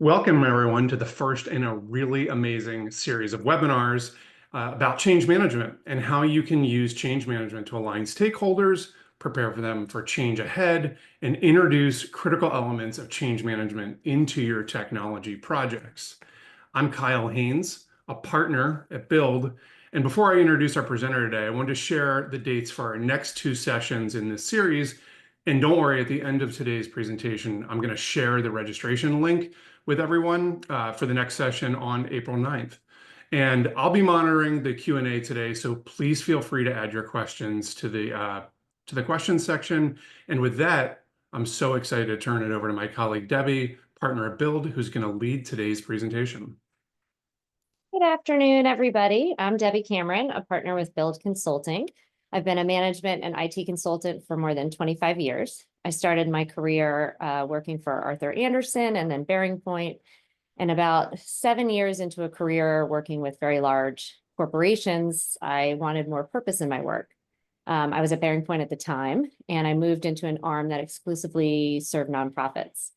Welcome, everyone, to the first in a really amazing series of webinars about change management and how you can use change management to align stakeholders, prepare for them for change ahead, and introduce critical elements of change management into your technology projects. I'm Kyle Haynes, a partner at Build. And before I introduce our presenter today, I want to share the dates for our next two sessions in this series. And don't worry, at the end of today's presentation, I'm going to share the registration link with everyone for the next session on April 9th. And I'll be monitoring the Q&A today, so please feel free to add your questions to the questions section. And with that, I'm so excited to turn it over to my colleague, Debbie, partner at Build, who's going to lead today's presentation. Good afternoon, everybody. I'm Debbie Cameron, a partner with Build Consulting. I've been a management and IT consultant for more than 25 years. I started my career working for Arthur Andersen and then Bearing Point, and about 7 years into a career working with very large corporations, I wanted more purpose in my work. I was at Bearing Point at the time, and I moved into an arm that exclusively served nonprofits.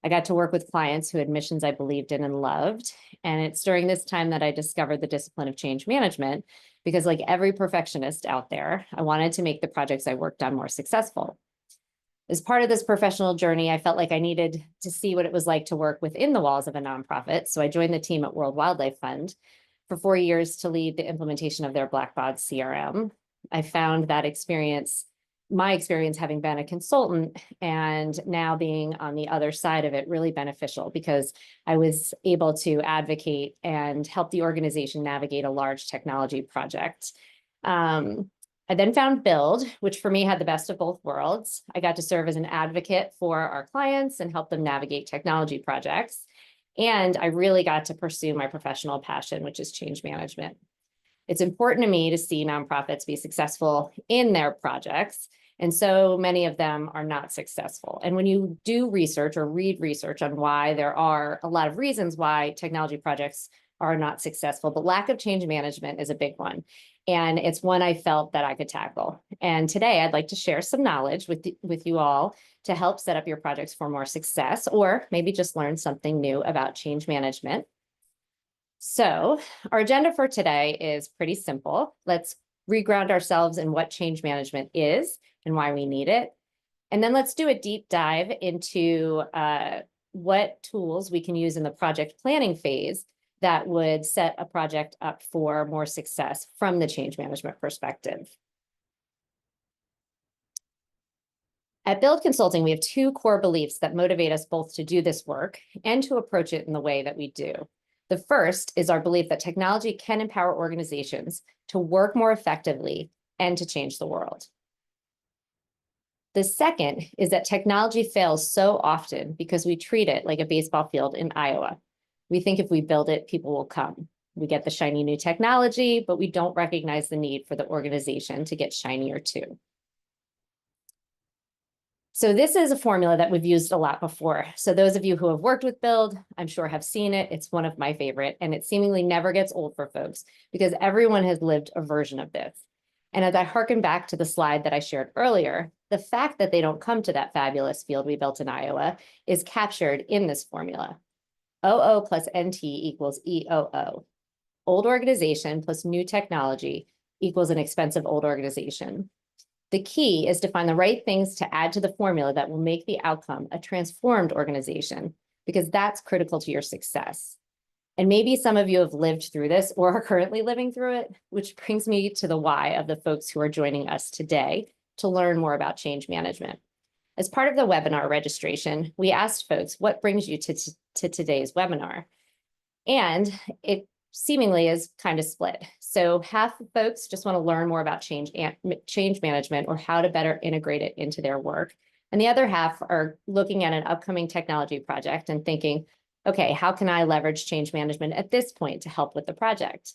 I got to work with clients who had missions I believed in and loved. And it's during this time that I discovered the discipline of change management, because like every perfectionist out there, I wanted to make the projects I worked on more successful. As part of this professional journey, I felt like I needed to see what it was like to work within the walls of a nonprofit. So I joined the team at World Wildlife Fund for 4 years to lead the implementation of their Blackbaud CRM. I found that my experience having been a consultant and now being on the other side of it, really beneficial, because I was able to advocate and help the organization navigate a large technology project. I then found Build, which for me had the best of both worlds. I got to serve as an advocate for our clients and help them navigate technology projects. And I really got to pursue my professional passion, which is change management. It's important to me to see nonprofits be successful in their projects, and so many of them are not successful. And when you do research or read research on why, there are a lot of reasons why technology projects are not successful, but lack of change management is a big one. And it's one I felt that I could tackle. And today I'd like to share some knowledge with you all to help set up your projects for more success, or maybe just learn something new about change management. So our agenda for today is pretty simple. Let's reground ourselves in what change management is and why we need it. And then let's do a deep dive into what tools we can use in the project planning phase that would set a project up for more success from the change management perspective. At Build Consulting, we have two core beliefs that motivate us both to do this work and to approach it in the way that we do. The first is our belief that technology can empower organizations to work more effectively and to change the world. The second is that technology fails so often because we treat it like a baseball field in Iowa. We think if we build it, people will come. We get the shiny new technology, but we don't recognize the need for the organization to get shinier too. So this is a formula that we've used a lot before. So those of you who have worked with Build, I'm sure have seen it. It's one of my favorite, and it seemingly never gets old for folks because everyone has lived a version of this. And as I hearken back to the slide that I shared earlier, the fact that they don't come to that fabulous field we built in Iowa is captured in this formula. OO plus NT equals EOO. Old organization plus new technology equals an expensive old organization. The key is to find the right things to add to the formula that will make the outcome a transformed organization, because that's critical to your success. And maybe some of you have lived through this or are currently living through it, which brings me to the why of the folks who are joining us today to learn more about change management. As part of the webinar registration, we asked folks, what brings you to today's webinar? And it seemingly is kind of split. So half of folks just want to learn more about change management or how to better integrate it into their work. And the other half are looking at an upcoming technology project and thinking, okay, how can I leverage change management at this point to help with the project?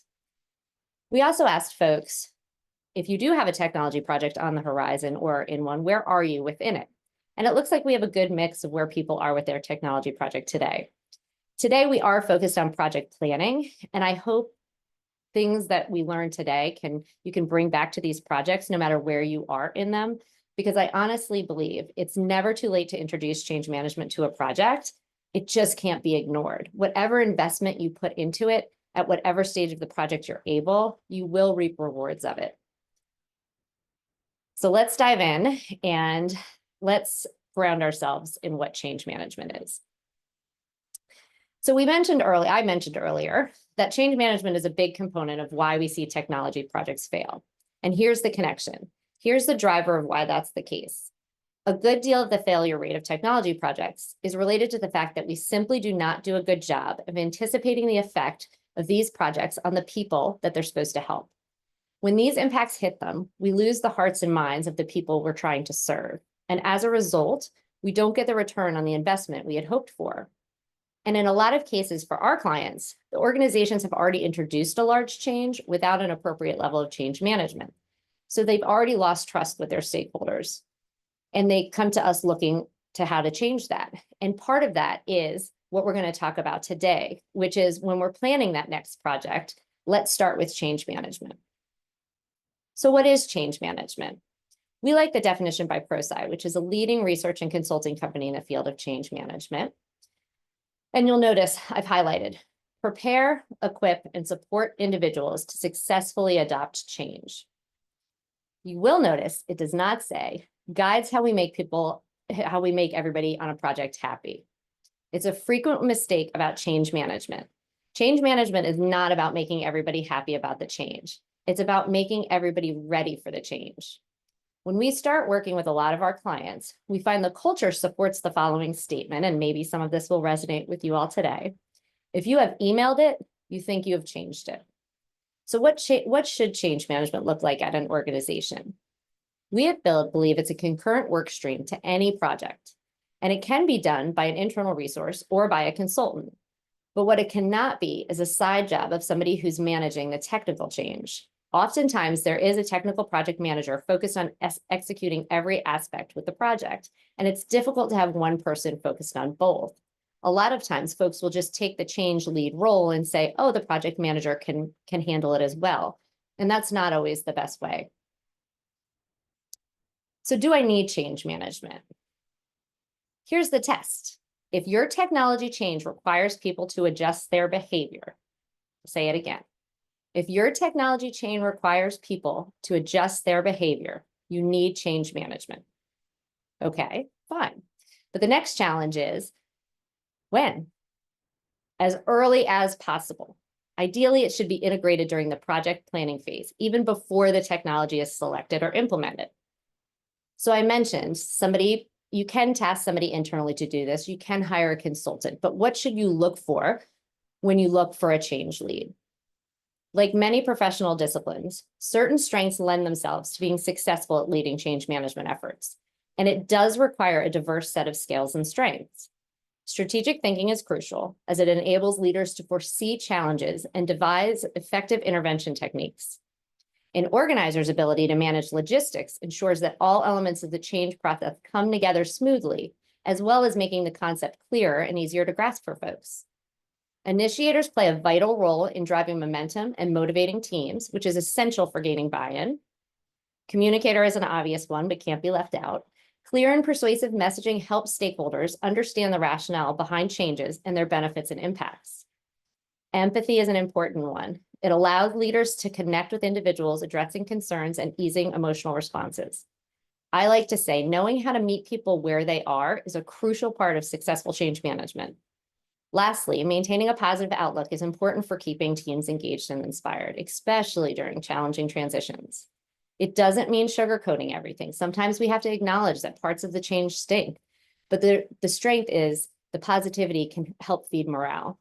We also asked folks, if you do have a technology project on the horizon or in one, where are you within it? And it looks like we have a good mix of where people are with their technology project today. Today, we are focused on project planning, and I hope things that we learned today you can bring back to these projects no matter where you are in them, because I honestly believe it's never too late to introduce change management to a project It just can't be ignored. Whatever investment you put into it, at whatever stage of the project you're able, you will reap rewards of it. So let's dive in and let's ground ourselves in what change management is. So I mentioned earlier that change management is a big component of why we see technology projects fail. And here's the connection. Here's the driver of why that's the case. A good deal of the failure rate of technology projects is related to the fact that we simply do not do a good job of anticipating the effect of these projects on the people that they're supposed to help. When these impacts hit them, we lose the hearts and minds of the people we're trying to serve. And as a result, we don't get the return on the investment we had hoped for. And in a lot of cases for our clients, the organizations have already introduced a large change without an appropriate level of change management. So they've already lost trust with their stakeholders. And they come to us looking to how to change that. And part of that is what we're going to talk about today, which is when we're planning that next project, let's start with change management. So what is change management? We like the definition by ProSci, which is a leading research and consulting company in the field of change management. And you'll notice I've highlighted, prepare, equip, and support individuals to successfully adopt change. You will notice it does not say guides how we make everybody on a project happy. It's a frequent mistake about change management. Change management is not about making everybody happy about the change. It's about making everybody ready for the change. When we start working with a lot of our clients, we find the culture supports the following statement, and maybe some of this will resonate with you all today. If you have emailed it, you think you have changed it. So what should change management look like at an organization? We at Build believe it's a concurrent work stream to any project, and it can be done by an internal resource or by a consultant. But what it cannot be is a side job of somebody who's managing the technical change. Oftentimes, there is a technical project manager focused on executing every aspect with the project, and it's difficult to have one person focused on both. A lot of times, folks will just take the change lead role and say, oh, the project manager can handle it as well. And that's not always the best way. So do I need change management? Here's the test. If your technology change requires people to adjust their behavior, I'll say it again. If your technology change requires people to adjust their behavior, you need change management. Okay, fine. But the next challenge is when? As early as possible. Ideally, it should be integrated during the project planning phase, even before the technology is selected or implemented. So I mentioned you can task somebody internally to do this. You can hire a consultant, but what should you look for when you look for a change lead? Like many professional disciplines, certain strengths lend themselves to being successful at leading change management efforts. And it does require a diverse set of skills and strengths. Strategic thinking is crucial as it enables leaders to foresee challenges and devise effective intervention techniques. An organizer's ability to manage logistics ensures that all elements of the change process come together smoothly, as well as making the concept clearer and easier to grasp for folks. Initiators play a vital role in driving momentum and motivating teams, which is essential for gaining buy-in. Communicator is an obvious one, but can't be left out. Clear and persuasive messaging helps stakeholders understand the rationale behind changes and their benefits and impacts. Empathy is an important one. It allows leaders to connect with individuals addressing concerns and easing emotional responses. I like to say knowing how to meet people where they are is a crucial part of successful change management. Lastly, maintaining a positive outlook is important for keeping teams engaged and inspired, especially during challenging transitions. It doesn't mean sugarcoating everything. Sometimes we have to acknowledge that parts of the change stink, but the strength is the positivity can help feed morale.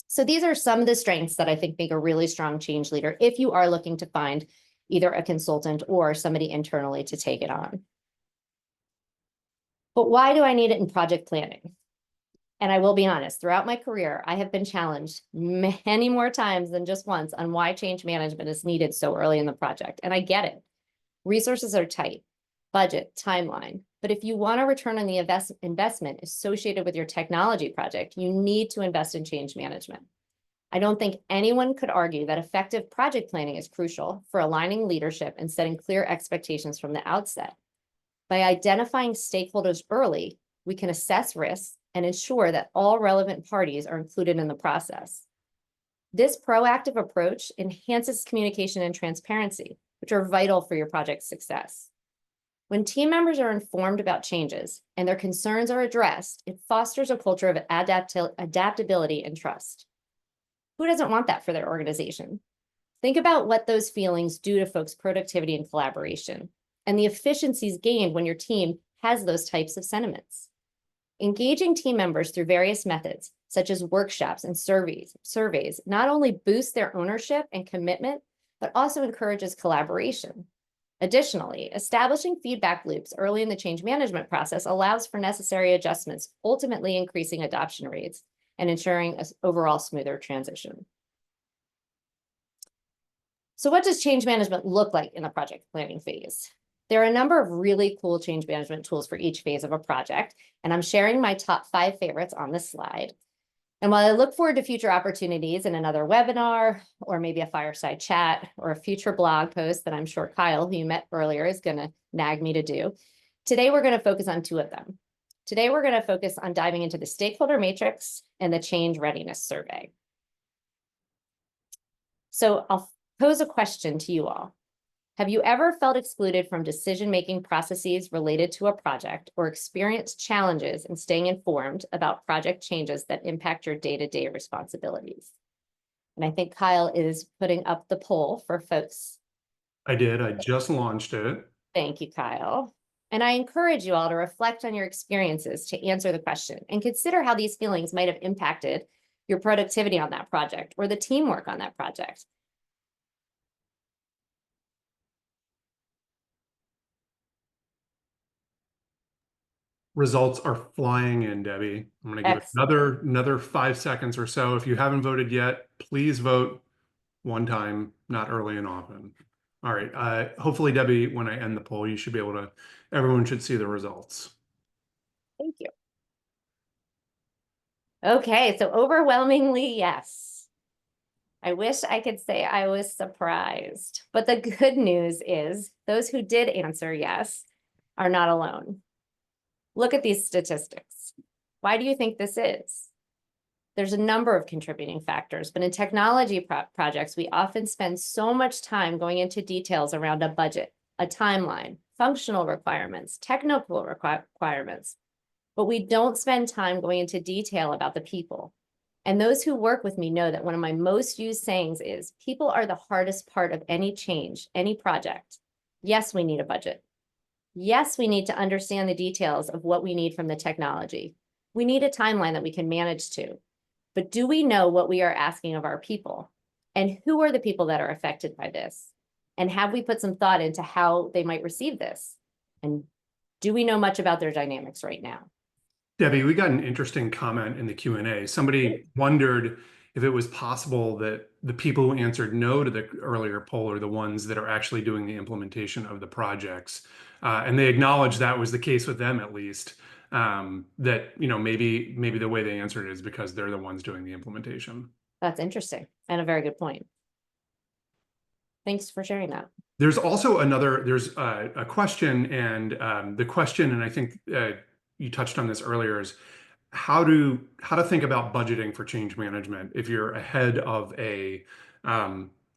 So these are some of the strengths that I think make a really strong change leader if you are looking to find either a consultant or somebody internally to take it on. But why do I need it in project planning? And I will be honest, throughout my career, I have been challenged many more times than just once on why change management is needed so early in the project. And I get it. Resources are tight, budget, timeline. But if you want a return on the investment associated with your technology project, you need to invest in change management. I don't think anyone could argue that effective project planning is crucial for aligning leadership and setting clear expectations from the outset. By identifying stakeholders early, we can assess risks, and ensure that all relevant parties are included in the process. This proactive approach enhances communication and transparency, which are vital for your project's success. When team members are informed about changes and their concerns are addressed, it fosters a culture of adaptability and trust. Who doesn't want that for their organization? Think about what those feelings do to folks' productivity and collaboration, and the efficiencies gained when your team has those types of sentiments. Engaging team members through various methods, such as workshops and surveys, not only boosts their ownership and commitment, but also encourages collaboration. Additionally, establishing feedback loops early in the change management process allows for necessary adjustments, ultimately increasing adoption rates and ensuring an overall smoother transition. So what does change management look like in the project planning phase? There are a number of really cool change management tools for each phase of a project, and I'm sharing my top 5 favorites on this slide. And while I look forward to future opportunities in another webinar, or maybe a fireside chat, or a future blog post that I'm sure Kyle, who you met earlier, is going to nag me to do, today we're going to focus on 2 of them. Today we're going to focus on diving into the stakeholder matrix and the change readiness survey. So I'll pose a question to you all. Have you ever felt excluded from decision-making processes related to a project or experienced challenges in staying informed about project changes that impact your day-to-day responsibilities? And I think Kyle is putting up the poll for folks. I did. I just launched it. Thank you, Kyle. And I encourage you all to reflect on your experiences to answer the question and consider how these feelings might have impacted your productivity on that project or the teamwork on that project. Results are flying in, Debbie. I'm going to give it another 5 seconds or so. If you haven't voted yet, please vote one time, not early and often. All right. Hopefully, Debbie, when I end the poll, you should be able to, everyone should see the results. Thank you. Okay, so overwhelmingly, yes. I wish I could say I was surprised, but the good news is those who did answer yes are not alone. Look at these statistics. Why do you think this is? There's a number of contributing factors, but in technology projects, we often spend so much time going into details around a budget, a timeline, functional requirements, technical requirements, but we don't spend time going into detail about the people. And those who work with me know that one of my most used sayings is, people are the hardest part of any change, any project. Yes, we need a budget. Yes, we need to understand the details of what we need from the technology. We need a timeline that we can manage to. But do we know what we are asking of our people? And who are the people that are affected by this? And have we put some thought into how they might receive this? And do we know much about their dynamics right now? Debbie, we got an interesting comment in the Q&A. Somebody wondered if it was possible that the people who answered no to the earlier poll are the ones that are actually doing the implementation of the projects. And they acknowledged that was the case with them, at least, that, you know, maybe the way they answered it is because they're the ones doing the implementation. That's interesting and a very good point. Thanks for sharing that. There's also there's a question, and the question, and I think you touched on this earlier, is how to think about budgeting for change management if you're ahead of a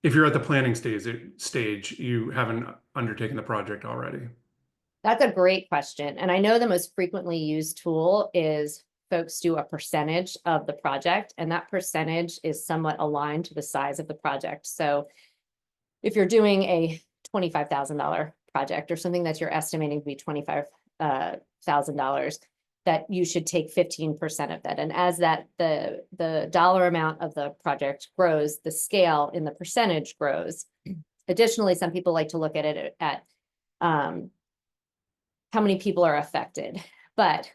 if you're at the planning stage, you haven't undertaken the project already. That's a great question. And I know the most frequently used tool is folks do a percentage of the project, and that percentage is somewhat aligned to the size of the project. So if you're doing a $25,000 project or something that you're estimating to be $25,000, that you should take 15% of that. And as that the dollar amount of the project grows, the scale in the percentage grows. Additionally, some people like to look at it at how many people are affected. But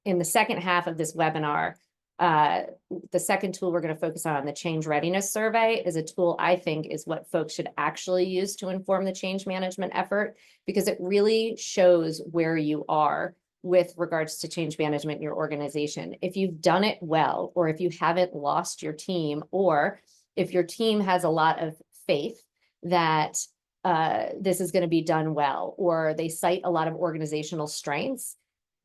in the second half of this webinar, the second tool we're going to focus on, the change readiness survey, is a tool I think is what folks should actually use to inform the change management effort, because it really shows where you are with regards to change management in your organization. If you've done it well, or if you haven't lost your team, or if your team has a lot of faith that this is going to be done well, or they cite a lot of organizational strengths,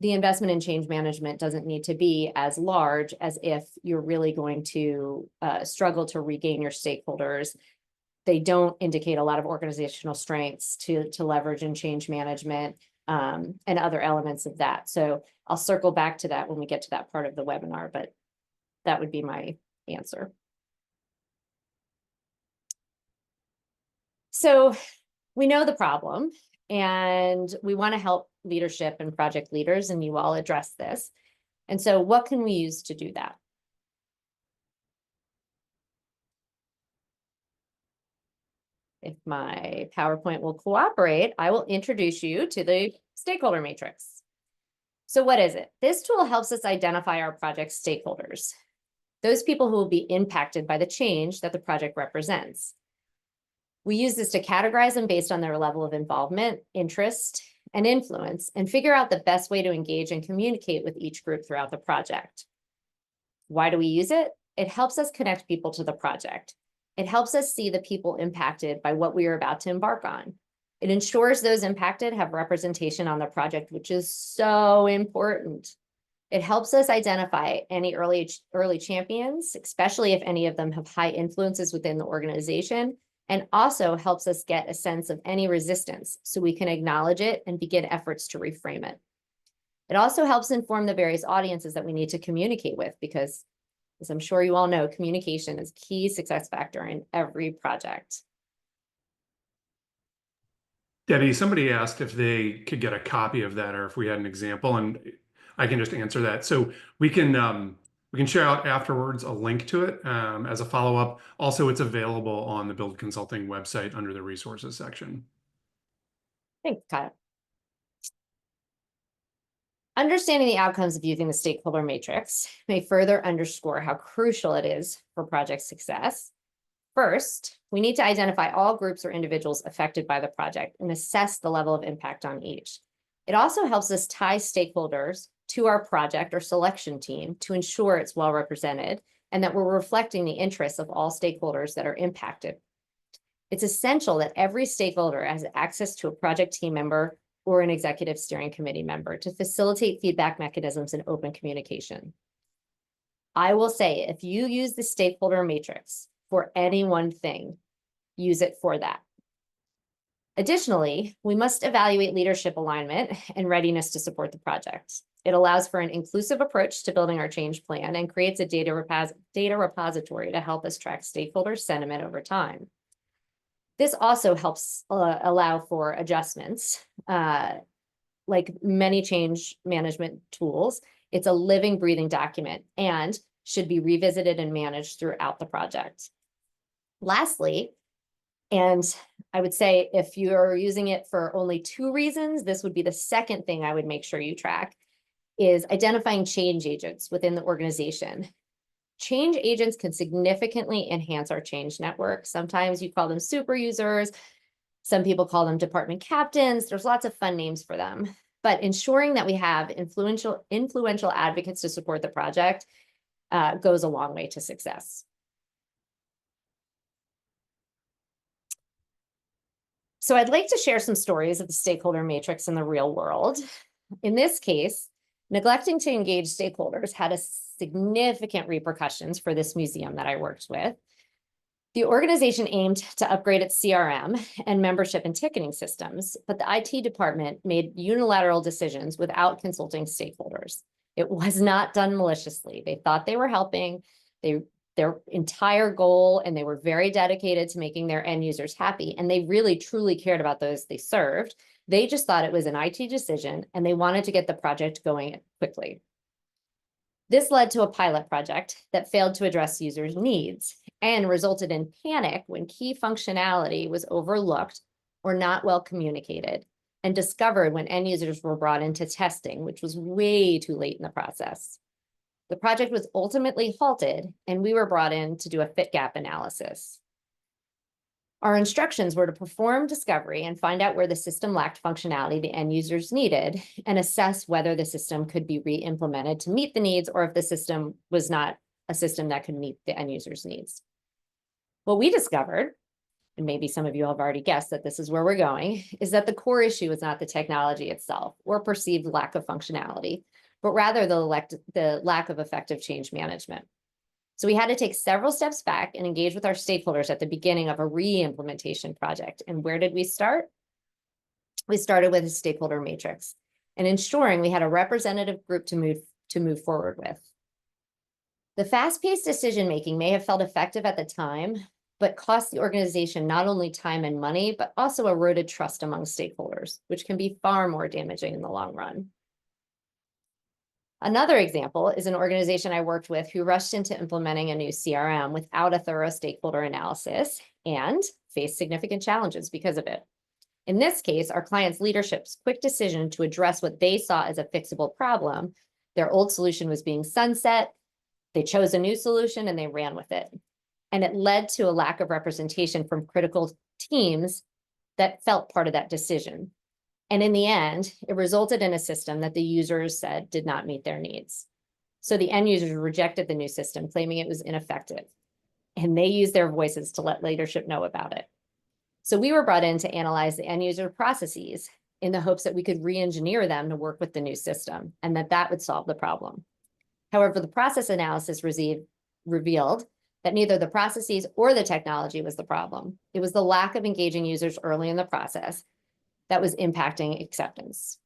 the investment in change management doesn't need to be as large as if you're really going to struggle to regain your stakeholders. They don't indicate a lot of organizational strengths to leverage in change management and other elements of that. So I'll circle back to that when we get to that part of the webinar, but that would be my answer. So we know the problem and we want to help leadership and project leaders, and you all address this. And so what can we use to do that? If my PowerPoint will cooperate, I will introduce you to the stakeholder matrix. So what is it? This tool helps us identify our project stakeholders, those people who will be impacted by the change that the project represents. We use this to categorize them based on their level of involvement, interest, and influence, and figure out the best way to engage and communicate with each group throughout the project. Why do we use it? It helps us connect people to the project. It helps us see the people impacted by what we are about to embark on. It ensures those impacted have representation on the project, which is so important. It helps us identify any early champions, especially if any of them have high influences within the organization, and also helps us get a sense of any resistance so we can acknowledge it and begin efforts to reframe it. It also helps inform the various audiences that we need to communicate with, because as I'm sure you all know, communication is a key success factor in every project. Debbie, somebody asked if they could get a copy of that or if we had an example, and I can just answer that. So we can share out afterwards a link to it as a follow-up. Also, it's available on the Build Consulting website under the resources section. Thanks, Kyle. Understanding the outcomes of using the stakeholder matrix may further underscore how crucial it is for project success. First, we need to identify all groups or individuals affected by the project and assess the level of impact on each. It also helps us tie stakeholders to our project or selection team to ensure it's well represented and that we're reflecting the interests of all stakeholders that are impacted. It's essential that every stakeholder has access to a project team member or an executive steering committee member to facilitate feedback mechanisms and open communication. I will say, if you use the stakeholder matrix for any one thing, use it for that. Additionally, we must evaluate leadership alignment and readiness to support the project. It allows for an inclusive approach to building our change plan and creates a data repository to help us track stakeholder sentiment over time. This also helps allow for adjustments. Like many change management tools, it's a living, breathing document and should be revisited and managed throughout the project. Lastly, and I would say if you're using it for only 2 reasons, this would be the second thing I would make sure you track, is identifying change agents within the organization. Change agents can significantly enhance our change network. Sometimes you call them super users. Some people call them department captains. There's lots of fun names for them. But ensuring that we have influential advocates to support the project goes a long way to success. So I'd like to share some stories of the stakeholder matrix in the real world. In this case, neglecting to engage stakeholders had a significant repercussions for this museum that I worked with. The organization aimed to upgrade its CRM and membership and ticketing systems, but the IT department made unilateral decisions without consulting stakeholders. It was not done maliciously. They thought they were helping. Their entire goal, and they were very dedicated to making their end users happy, and they really truly cared about those they served. They just thought it was an IT decision, and they wanted to get the project going quickly. This led to a pilot project that failed to address users' needs and resulted in panic when key functionality was overlooked or not well communicated, and discovered when end users were brought into testing, which was way too late in the process. The project was ultimately halted, and we were brought in to do a fit gap analysis. Our instructions were to perform discovery and find out where the system lacked functionality the end users needed, and assess whether the system could be re-implemented to meet the needs, or if the system was not a system that could meet the end users' needs. What we discovered and maybe some of you have already guessed that this is where we're going, is that the core issue is not the technology itself or perceived lack of functionality, but rather the lack of effective change management. So we had to take several steps back and engage with our stakeholders at the beginning of a re-implementation project. And where did we start? We started with a stakeholder matrix and ensuring we had a representative group to move forward with. The fast-paced decision-making may have felt effective at the time, but cost the organization not only time and money, but also eroded trust among stakeholders, which can be far more damaging in the long run. Another example is an organization I worked with who rushed into implementing a new CRM without a thorough stakeholder analysis and faced significant challenges because of it. In this case, our client's leadership's quick decision to address what they saw as a fixable problem, their old solution was being sunset, they chose a new solution and they ran with it. And it led to a lack of representation from critical teams that felt part of that decision. And in the end, it resulted in a system that the users said did not meet their needs. So the end users rejected the new system, claiming it was ineffective. And they used their voices to let leadership know about it. So we were brought in to analyze the end user processes in the hopes that we could re-engineer them to work with the new system and that would solve the problem. However, the process analysis revealed that neither the processes or the technology was the problem. It was the lack of engaging users early in the process that was impacting acceptance.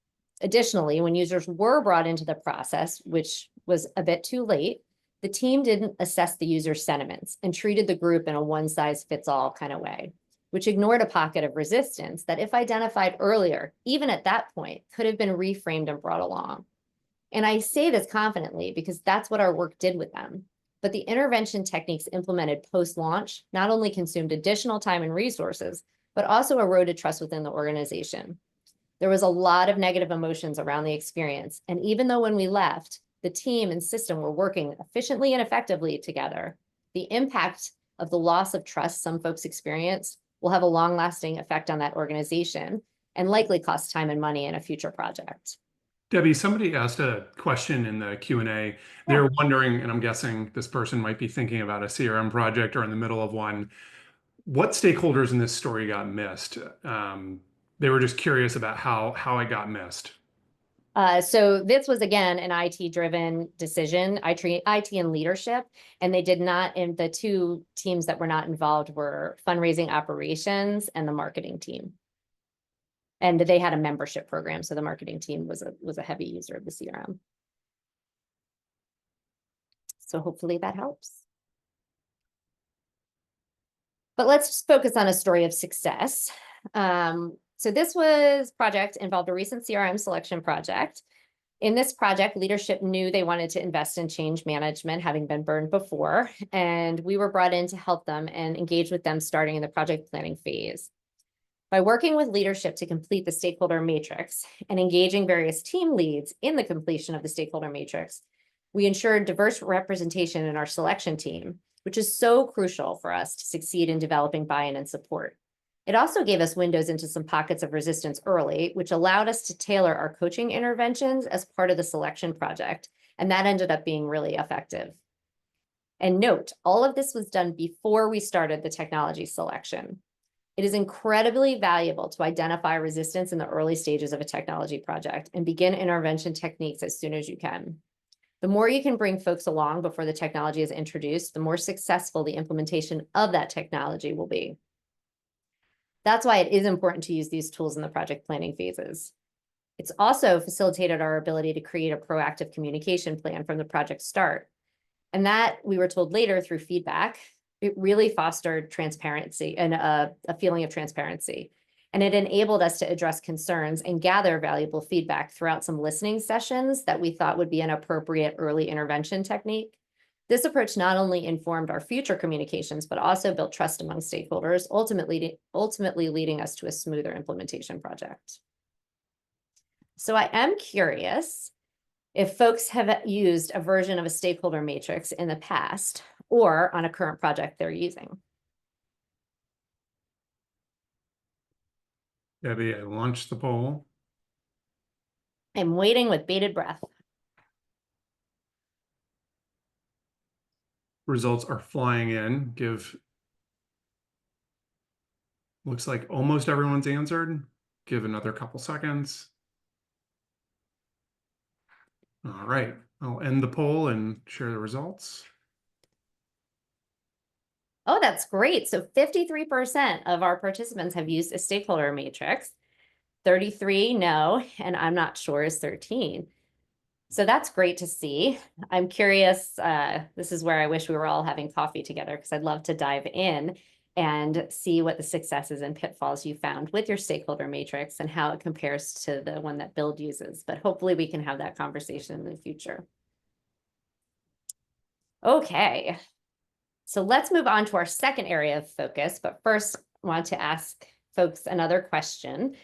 Additionally, when users were brought into the process, which was a bit too late, the team didn't assess the user's sentiments and treated the group in a one-size-fits-all kind of way, which ignored a pocket of resistance that, if identified earlier, even at that point, could have been reframed and brought along. And I say this confidently because that's what our work did with them. But the intervention techniques implemented post-launch not only consumed additional time and resources, but also eroded trust within the organization. There was a lot of negative emotions around the experience. And even though when we left, the team and system were working efficiently and effectively together, the impact of the loss of trust some folks experienced will have a long-lasting effect on that organization and likely cost time and money in a future project. Debbie, somebody asked a question in the Q&A. They're wondering, and I'm guessing this person might be thinking about a CRM project or in the middle of one, what stakeholders in this story got missed? They were just curious about how it got missed. So this was, again, an IT-driven decision, IT and leadership, and they did not, and the two teams that were not involved were fundraising operations and the marketing team. And they had a membership program, so the marketing team was a heavy user of the CRM. So hopefully that helps. But let's just focus on a story of success. So this project involved a recent CRM selection project. In this project, leadership knew they wanted to invest in change management, having been burned before, and we were brought in to help them and engage with them starting in the project planning phase. By working with leadership to complete the stakeholder matrix and engaging various team leads in the completion of the stakeholder matrix, we ensured diverse representation in our selection team, which is so crucial for us to succeed in developing buy-in and support. It also gave us windows into some pockets of resistance early, which allowed us to tailor our coaching interventions as part of the selection project, and that ended up being really effective. And note, all of this was done before we started the technology selection. It is incredibly valuable to identify resistance in the early stages of a technology project and begin intervention techniques as soon as you can. The more you can bring folks along before the technology is introduced, the more successful the implementation of that technology will be. That's why it is important to use these tools in the project planning phases. It's also facilitated our ability to create a proactive communication plan from the project start. And that, we were told later through feedback, it really fostered transparency and a feeling of transparency. And it enabled us to address concerns and gather valuable feedback throughout some listening sessions that we thought would be an appropriate early intervention technique. This approach not only informed our future communications, but also built trust among stakeholders, ultimately leading us to a smoother implementation project. So I am curious if folks have used a version of a stakeholder matrix in the past or on a current project they're using. Debbie, I launched the poll. I'm waiting with bated breath. Results are flying in. Give Looks like almost everyone's answered. Give another couple seconds. All right, I'll end the poll and share the results. Oh, that's great. So 53% of our participants have used a stakeholder matrix. 33 no, and I'm not sure is 13. So that's great to see. I'm curious, this is where I wish we were all having coffee together, because I'd love to dive in and see what the successes and pitfalls you found with your stakeholder matrix and how it compares to the one that Build uses. But hopefully we can have that conversation in the future. Okay, so let's move on to our second area of focus. But first, I want to ask folks another question.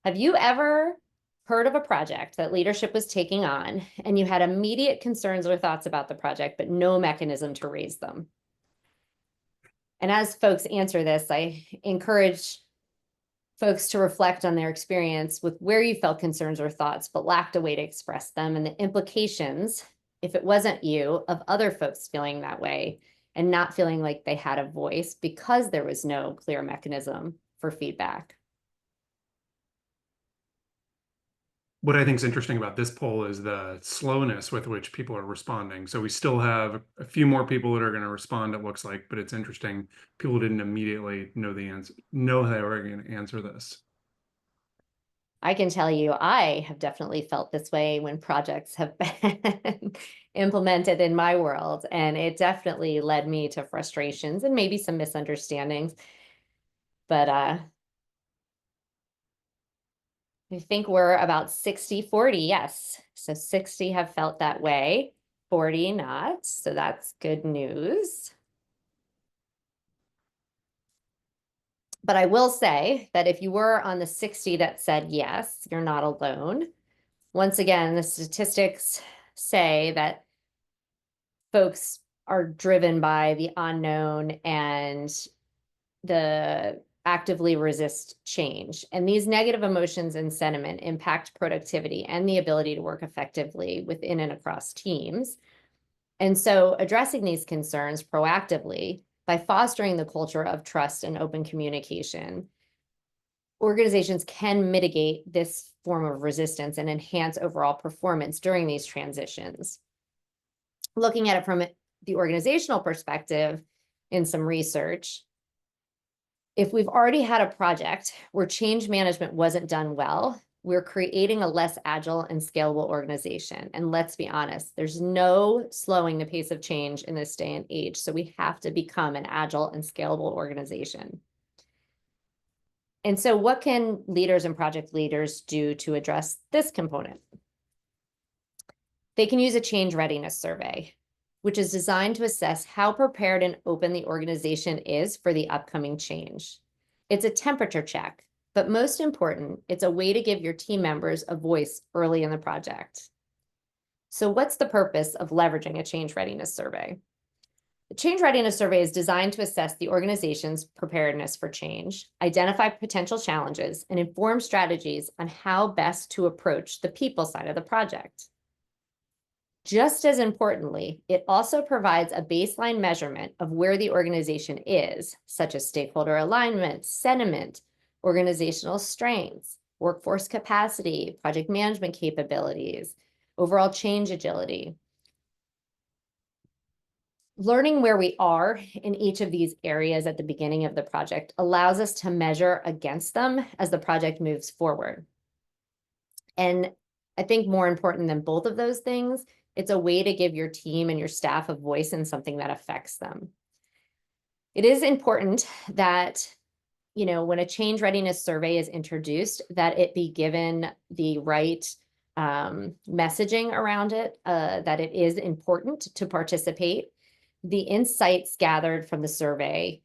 Have you ever heard of a project that leadership was taking on and you had immediate concerns or thoughts about the project, but no mechanism to raise them? And as folks answer this, I encourage folks to reflect on their experience with where you felt concerns or thoughts, but lacked a way to express them, and the implications, if it wasn't you, of other folks feeling that way and not feeling like they had a voice because there was no clear mechanism for feedback. What I think is interesting about this poll is the slowness with which people are responding. So we still have a few more people that are going to respond, it looks like, but it's interesting. People didn't immediately know the answer, know they were going to answer this. I can tell you, I have definitely felt this way when projects have been implemented in my world, and it definitely led me to frustrations and maybe some misunderstandings. But I think we're about 60-40, yes. So 60 have felt that way, 40 not. So that's good news. But I will say that if you were on the 60 that said yes, you're not alone. Once again, the statistics say that folks are driven by the unknown and the actively resist change. And these negative emotions and sentiment impact productivity and the ability to work effectively within and across teams. And so addressing these concerns proactively by fostering the culture of trust and open communication, organizations can mitigate this form of resistance and enhance overall performance during these transitions. Looking at it from the organizational perspective in some research, if we've already had a project where change management wasn't done well, we're creating a less agile and scalable organization. And let's be honest, there's no slowing the pace of change in this day and age. So we have to become an agile and scalable organization. And so what can leaders and project leaders do to address this component? They can use a change readiness survey, which is designed to assess how prepared and open the organization is for the upcoming change. It's a temperature check, but most important, it's a way to give your team members a voice early in the project. So what's the purpose of leveraging a change readiness survey? The change readiness survey is designed to assess the organization's preparedness for change, identify potential challenges, and inform strategies on how best to approach the people side of the project. Just as importantly, it also provides a baseline measurement of where the organization is, such as stakeholder alignment, sentiment, organizational strengths, workforce capacity, project management capabilities, overall change agility. Learning where we are in each of these areas at the beginning of the project allows us to measure against them as the project moves forward. And I think more important than both of those things, it's a way to give your team and your staff a voice in something that affects them. It is important that, when a change readiness survey is introduced, that it be given the right messaging around it, that it is important to participate. The insights gathered from the survey,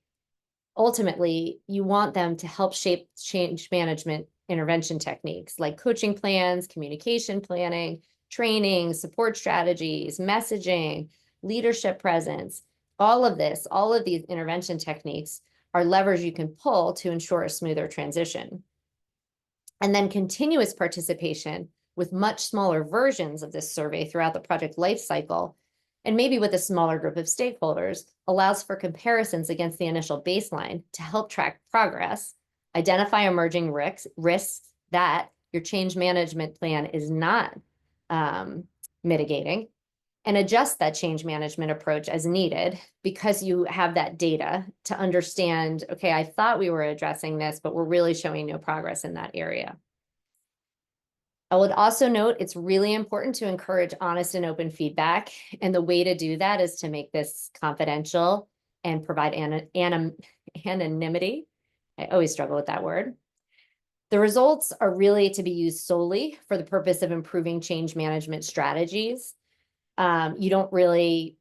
ultimately, you want them to help shape change management intervention techniques like coaching plans, communication planning, training, support strategies, messaging, leadership presence. All of these intervention techniques are levers you can pull to ensure a smoother transition. And then continuous participation with much smaller versions of this survey throughout the project lifecycle, and maybe with a smaller group of stakeholders, allows for comparisons against the initial baseline to help track progress identify emerging risks that your change management plan is not mitigating, and adjust that change management approach as needed because you have that data to understand, okay, I thought we were addressing this, but we're really showing no progress in that area. I would also note it's really important to encourage honest and open feedback. And the way to do that is to make this confidential and provide anonymity. I always struggle with that word. The results are really to be used solely for the purpose of improving change management strategies. You're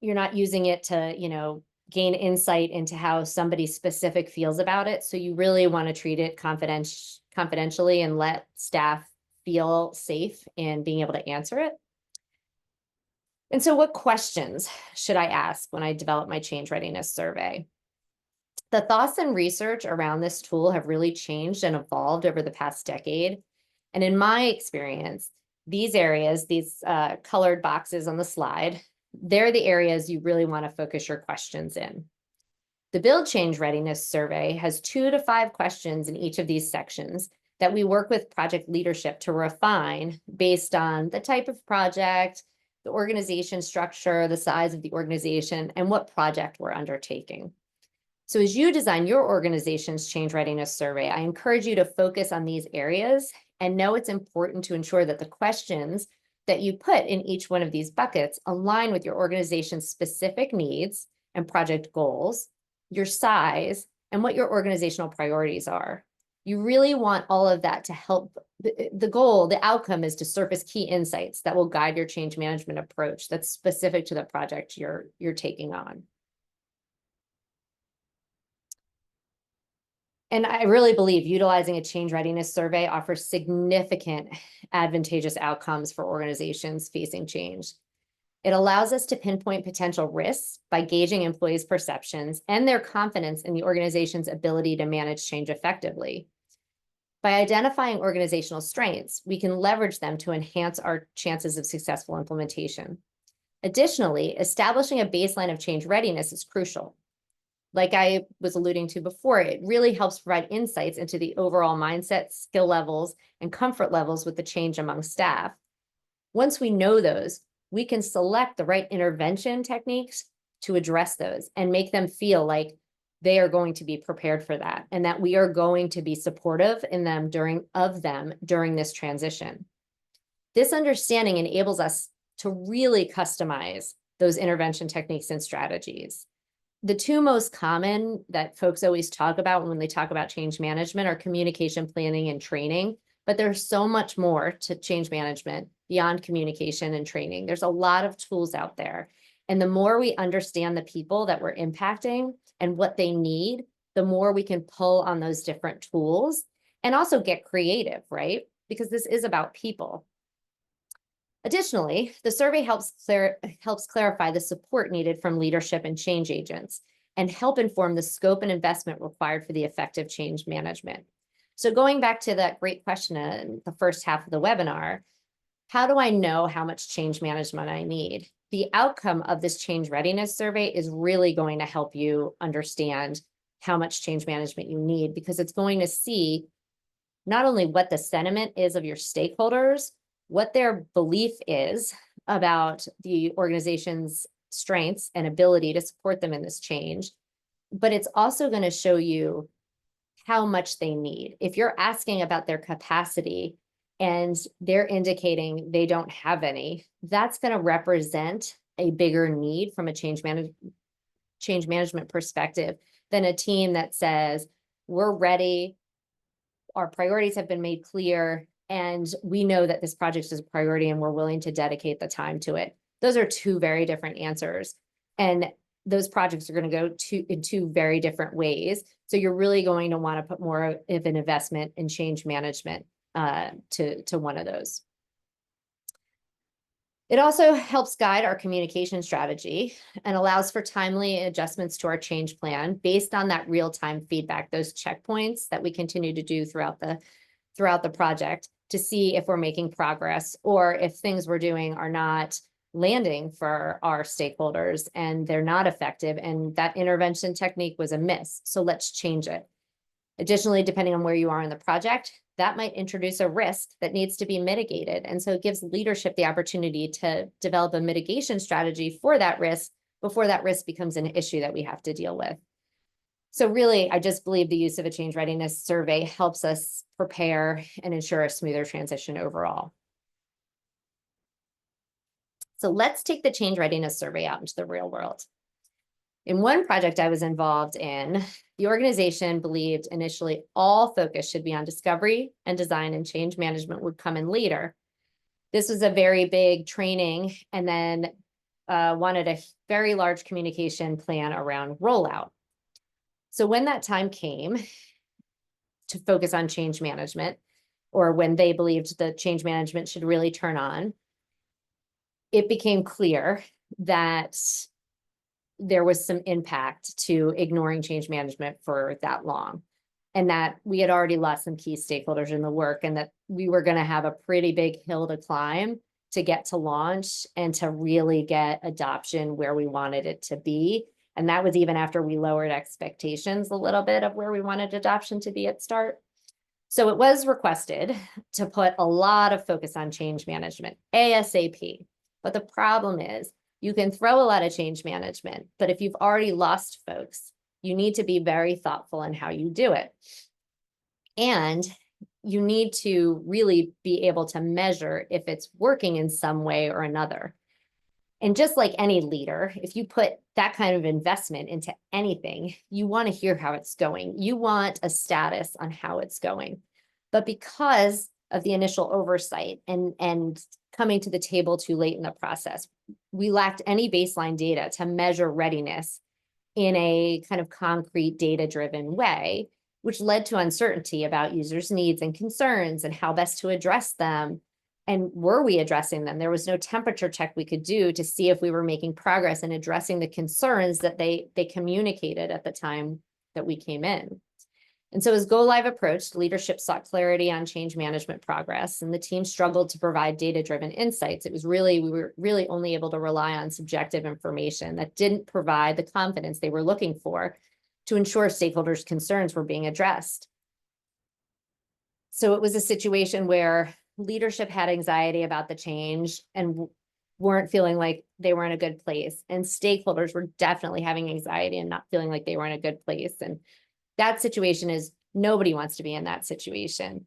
not using it to, gain insight into how somebody specific feels about it. So you really want to treat it confidentially and let staff feel safe in being able to answer it. And so what questions should I ask when I develop my change readiness survey? The thoughts and research around this tool have really changed and evolved over the past decade. And in my experience, these areas, these colored boxes on the slide, they're the areas you really want to focus your questions in. The Build Change Readiness Survey has 2 to 5 questions in each of these sections that we work with project leadership to refine based on the type of project, the organization structure, the size of the organization, and what project we're undertaking. So as you design your organization's change readiness survey, I encourage you to focus on these areas and know it's important to ensure that the questions that you put in each one of these buckets align with your organization's specific needs and project goals, your size, and what your organizational priorities are. You really want all of that to help. The outcome is to surface key insights that will guide your change management approach that's specific to the project you're taking on. And I really believe utilizing a change readiness survey offers significant advantageous outcomes for organizations facing change. It allows us to pinpoint potential risks by gauging employees' perceptions and their confidence in the organization's ability to manage change effectively. By identifying organizational strengths, we can leverage them to enhance our chances of successful implementation. Additionally, establishing a baseline of change readiness is crucial. Like I was alluding to before, it really helps provide insights into the overall mindset, skill levels, and comfort levels with the change among staff. Once we know those, we can select the right intervention techniques to address those and make them feel like they are going to be prepared for that and that we are going to be supportive in them during this transition. This understanding enables us to really customize those intervention techniques and strategies. The 2 most common that folks always talk about when they talk about change management are communication planning and training, but there's so much more to change management beyond communication and training. There's a lot of tools out there. And the more we understand the people that we're impacting and what they need, the more we can pull on those different tools and also get creative, right? Because this is about people. Additionally, the survey helps clarify the support needed from leadership and change agents and help inform the scope and investment required for the effective change management. So going back to that great question in the first half of the webinar, how do I know how much change management I need? The outcome of this change readiness survey is really going to help you understand how much change management you need, because it's going to see not only what the sentiment is of your stakeholders, what their belief is about the organization's strengths and ability to support them in this change, but it's also going to show you how much they need. If you're asking about their capacity and they're indicating they don't have any, that's going to represent a bigger need from a change management perspective than a team that says, we're ready, our priorities have been made clear, and we know that this project is a priority and we're willing to dedicate the time to it. Those are 2 very different answers. And those projects are going to go in 2 very different ways. So you're really going to want to put more of an investment in change management to one of those. It also helps guide our communication strategy and allows for timely adjustments to our change plan based on that real-time feedback, those checkpoints that we continue to do throughout the project to see if we're making progress or if things we're doing are not landing for our stakeholders and they're not effective and that intervention technique was a miss. So let's change it. Additionally, depending on where you are in the project, that might introduce a risk that needs to be mitigated. And so it gives leadership the opportunity to develop a mitigation strategy for that risk before that risk becomes an issue that we have to deal with. So really, I just believe the use of a change readiness survey helps us prepare and ensure a smoother transition overall. So let's take the change readiness survey out into the real world. In one project I was involved in, the organization believed initially all focus should be on discovery and design, and change management would come in later. This was a very big training, and then wanted a very large communication plan around rollout. So when that time came to focus on change management, or when they believed the change management should really turn on, it became clear that there was some impact to ignoring change management for that long, and that we had already lost some key stakeholders in the work, and that we were going to have a pretty big hill to climb to get to launch and to really get adoption where we wanted it to be. And that was even after we lowered expectations a little bit of where we wanted adoption to be at start. So it was requested to put a lot of focus on change management ASAP. But the problem is, you can throw a lot of change management, but if you've already lost folks, you need to be very thoughtful in how you do it. And you need to really be able to measure if it's working in some way or another. And just like any leader, if you put that kind of investment into anything, you want to hear how it's going. You want a status on how it's going. But because of the initial oversight and coming to the table too late in the process, we lacked any baseline data to measure readiness in a kind of concrete, data-driven way, which led to uncertainty about users' needs and concerns and how best to address them. And were we addressing them? There was no temperature check we could do to see if we were making progress in addressing the concerns that they communicated at the time that we came in. And so as Go Live approached, leadership sought clarity on change management progress, and the team struggled to provide data-driven insights. We were really only able to rely on subjective information that didn't provide the confidence they were looking for to ensure stakeholders' concerns were being addressed. So it was a situation where leadership had anxiety about the change and weren't feeling like they were in a good place. And stakeholders were definitely having anxiety and not feeling like they were in a good place. And that situation is, nobody wants to be in that situation.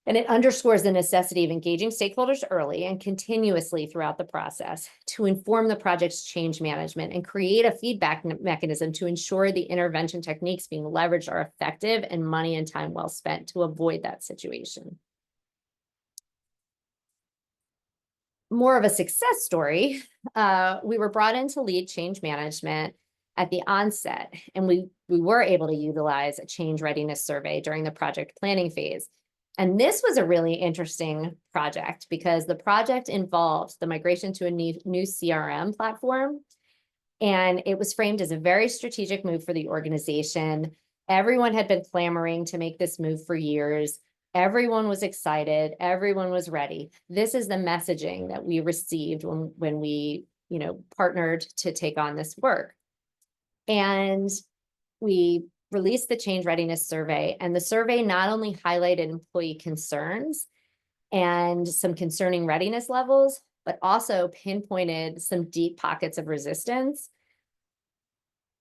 And it underscores the necessity of engaging stakeholders early and continuously throughout the process to inform the project's change management and create a feedback mechanism to ensure the intervention techniques being leveraged are effective and money and time well spent to avoid that situation. More of a success story, we were brought in to lead change management at the onset, and we were able to utilize a change readiness survey during the project planning phase. And this was a really interesting project because the project involved the migration to a new CRM platform, and it was framed as a very strategic move for the organization. Everyone had been clamoring to make this move for years. Everyone was excited. Everyone was ready. This is the messaging that we received when we, partnered to take on this work. And we released the change readiness survey, and the survey not only highlighted employee concerns and some concerning readiness levels, but also pinpointed some deep pockets of resistance.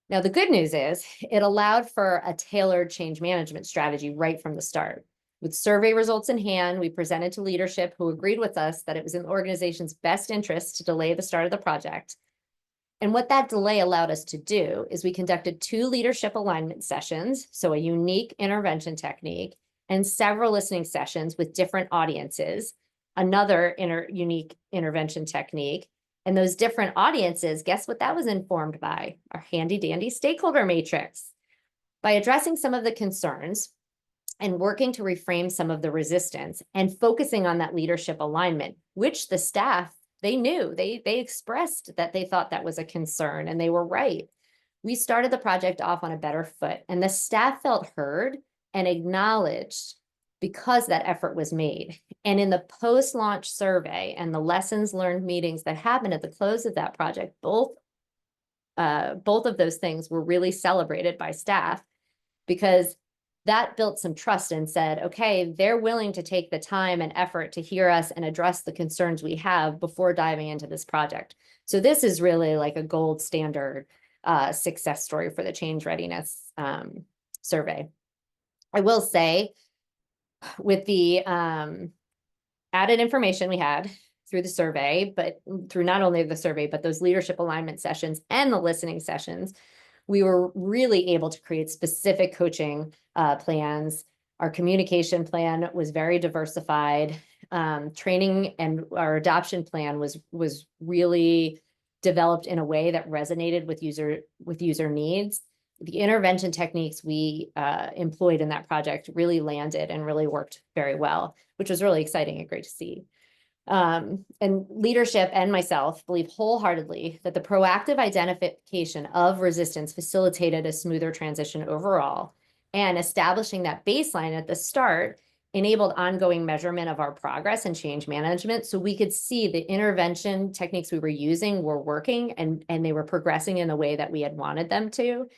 Now, the good news is it allowed for a tailored change management strategy right from the start. With survey results in hand, we presented to leadership, who agreed with us that it was in the organization's best interest to delay the start of the project. And what that delay allowed us to do is we conducted 2 leadership alignment sessions, so a unique intervention technique, and several listening sessions with different audiences, another unique intervention technique. And those different audiences, guess what that was informed by? Our handy dandy stakeholder matrix. By addressing some of the concerns and working to reframe some of the resistance and focusing on that leadership alignment, which the staff, they knew, they expressed that they thought that was a concern, and they were right. We started the project off on a better foot, and the staff felt heard and acknowledged because that effort was made. And in the post-launch survey and the lessons learned meetings that happened at the close of that project, both of those things were really celebrated by staff, because that built some trust and said, okay, they're willing to take the time and effort to hear us and address the concerns we have before diving into this project. So this is really like a gold standard success story for the change readiness survey. I will say, with the added information we had through the survey, but through not only the survey, but those leadership alignment sessions and the listening sessions, we were really able to create specific coaching plans. Our communication plan was very diversified. Training and our adoption plan was really developed in a way that resonated with user needs. The intervention techniques we employed in that project really landed and really worked very well, which was really exciting and great to see. And leadership and myself believe wholeheartedly that the proactive identification of resistance facilitated a smoother transition overall, and establishing that baseline at the start enabled ongoing measurement of our progress and change management, so we could see the intervention techniques we were using were working and they were progressing in the way that we had wanted them to.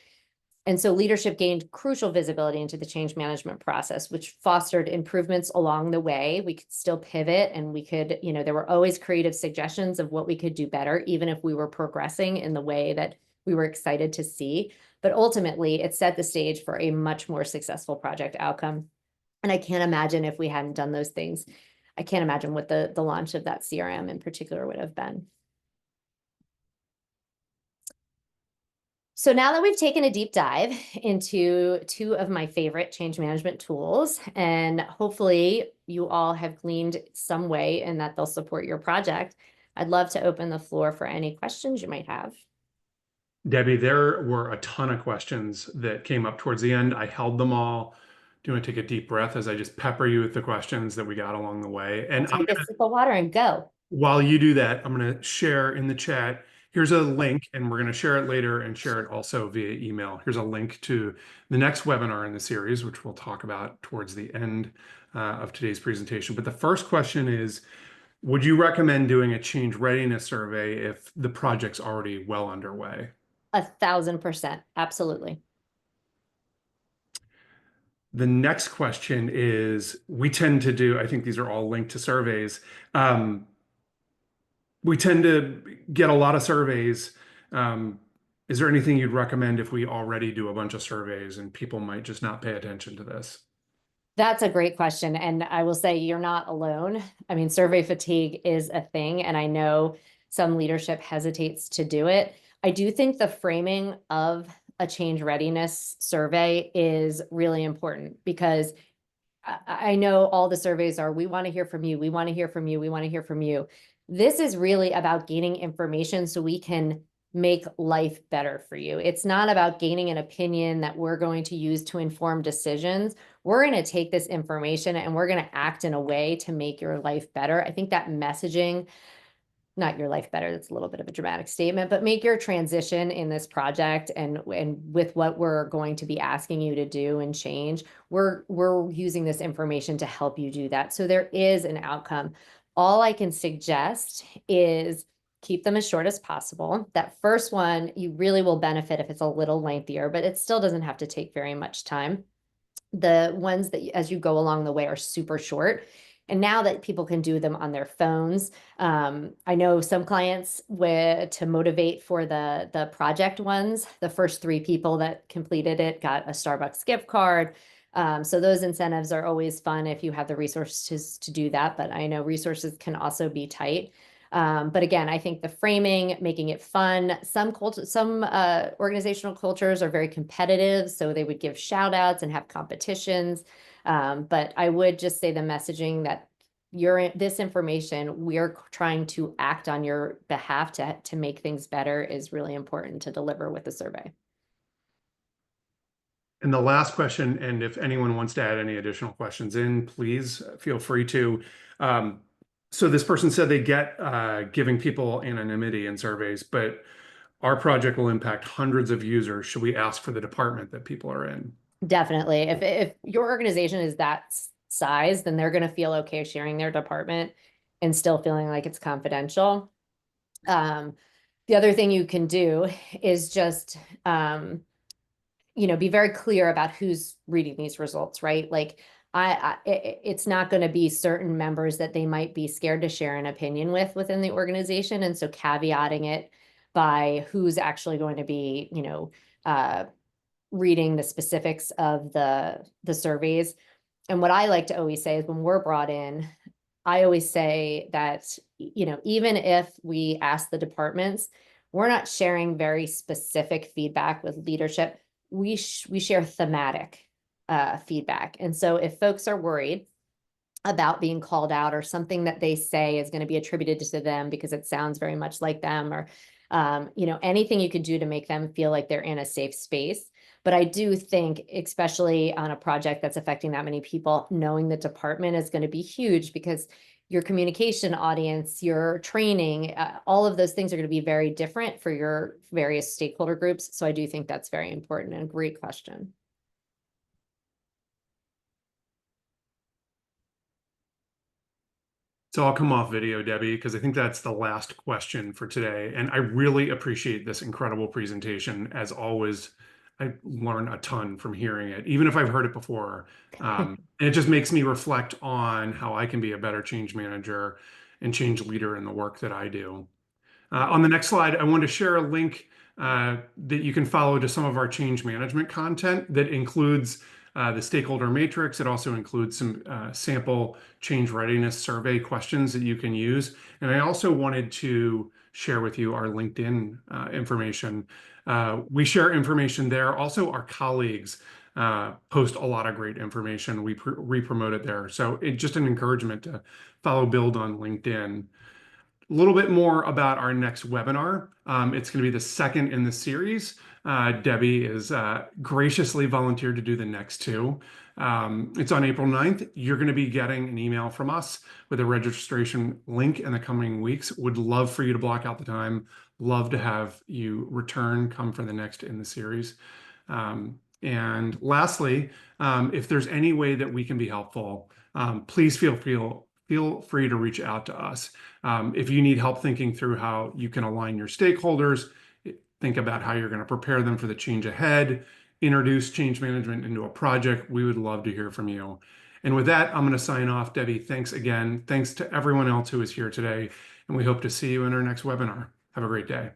And so leadership gained crucial visibility into the change management process, which fostered improvements along the way. We could still pivot, and we could, there were always creative suggestions of what we could do better, even if we were progressing in the way that we were excited to see. But ultimately, it set the stage for a much more successful project outcome. And I can't imagine if we hadn't done those things. I can't imagine what the launch of that CRM in particular would have been. So now that we've taken a deep dive into two of my favorite change management tools, and hopefully you all have gleaned some way and that they'll support your project, I'd love to open the floor for any questions you might have. Debbie, there were a ton of questions that came up towards the end. I held them all. Do you want to take a deep breath as I just pepper you with the questions that we got along the way? And Take a sip of water and go. while you do that, I'm going to share in the chat. Here's a link, and we're going to share it later and share it also via email. Here's a link to the next webinar in the series, which we'll talk about towards the end of today's presentation. But the first question is, would you recommend doing a change readiness survey if the project's already well underway? 1,000%, absolutely. The next question is, we tend to do, I think these are all linked to surveys. We tend to get a lot of surveys. Is there anything you'd recommend if we already do a bunch of surveys and people might just not pay attention to this? That's a great question. And I will say you're not alone. I mean, survey fatigue is a thing, and I know some leadership hesitates to do it. I do think the framing of a change readiness survey is really important, because I know all the surveys are, we want to hear from you, we want to hear from you, we want to hear from you. This is really about gaining information so we can make life better for you. It's not about gaining an opinion that we're going to use to inform decisions. We're going to take this information and we're going to act in a way to make your life better. I think that messaging, not your life better, that's a little bit of a dramatic statement, but make your transition in this project and with what we're going to be asking you to do and change, we're using this information to help you do that. So there is an outcome. All I can suggest is keep them as short as possible. That first one, you really will benefit if it's a little lengthier, but it still doesn't have to take very much time. The ones that as you go along the way are super short. And now that people can do them on their phones, I know some clients to motivate for the project ones, the first 3 people that completed it got a Starbucks gift card. So those incentives are always fun if you have the resources to do that, but I know resources can also be tight. But again, I think the framing, making it fun, some organizational cultures are very competitive, so they would give shout outs and have competitions. But I would just say the messaging that this information, we're trying to act on your behalf to make things better is really important to deliver with the survey. And the last question, and if anyone wants to add any additional questions in, please feel free to. So this person said they get giving people anonymity in surveys, but our project will impact hundreds of users. Should we ask for the department that people are in? Definitely. If your organization is that size, then they're going to feel okay sharing their department and still feeling like it's confidential. The other thing you can do is just be very clear about who's reading these results, right? Like it's not going to be certain members that they might be scared to share an opinion with within the organization. And so caveating it by who's actually going to be, reading the specifics of the surveys. And what I like to always say is when we're brought in, I always say that, even if we ask the departments, we're not sharing very specific feedback with leadership. We share thematic feedback. And so if folks are worried about being called out or something that they say is going to be attributed to them because it sounds very much like them, or anything you could do to make them feel like they're in a safe space. But I do think, especially on a project that's affecting that many people, knowing the department is going to be huge, because your communication audience, your training, all of those things are going to be very different for your various stakeholder groups. So I do think that's very important and a great question. So I'll come off video, Debbie, because I think that's the last question for today. And I really appreciate this incredible presentation. As always, I learn a ton from hearing it, even if I've heard it before. And it just makes me reflect on how I can be a better change manager and change leader in the work that I do. On the next slide, I want to share a link that you can follow to some of our change management content that includes the stakeholder matrix. It also includes some sample change readiness survey questions that you can use. And I also wanted to share with you our LinkedIn information. We share information there. Also, our colleagues post a lot of great information. We re-promote it there. So it's just an encouragement to follow Build on LinkedIn. A little bit more about our next webinar. It's going to be the second in the series. Debbie is graciously volunteered to do the next two. It's on April 9th. You're going to be getting an email from us with a registration link in the coming weeks. Would love for you to block out the time. Love to have you return, come for the next in the series. And lastly, if there's any way that we can be helpful, please feel free to reach out to us. If you need help thinking through how you can align your stakeholders, think about how you're going to prepare them for the change ahead, introduce change management into a project, we would love to hear from you. And with that, I'm going to sign off. Debbie, thanks again. Thanks to everyone else who is here today, and we hope to see you in our next webinar. Have a great day.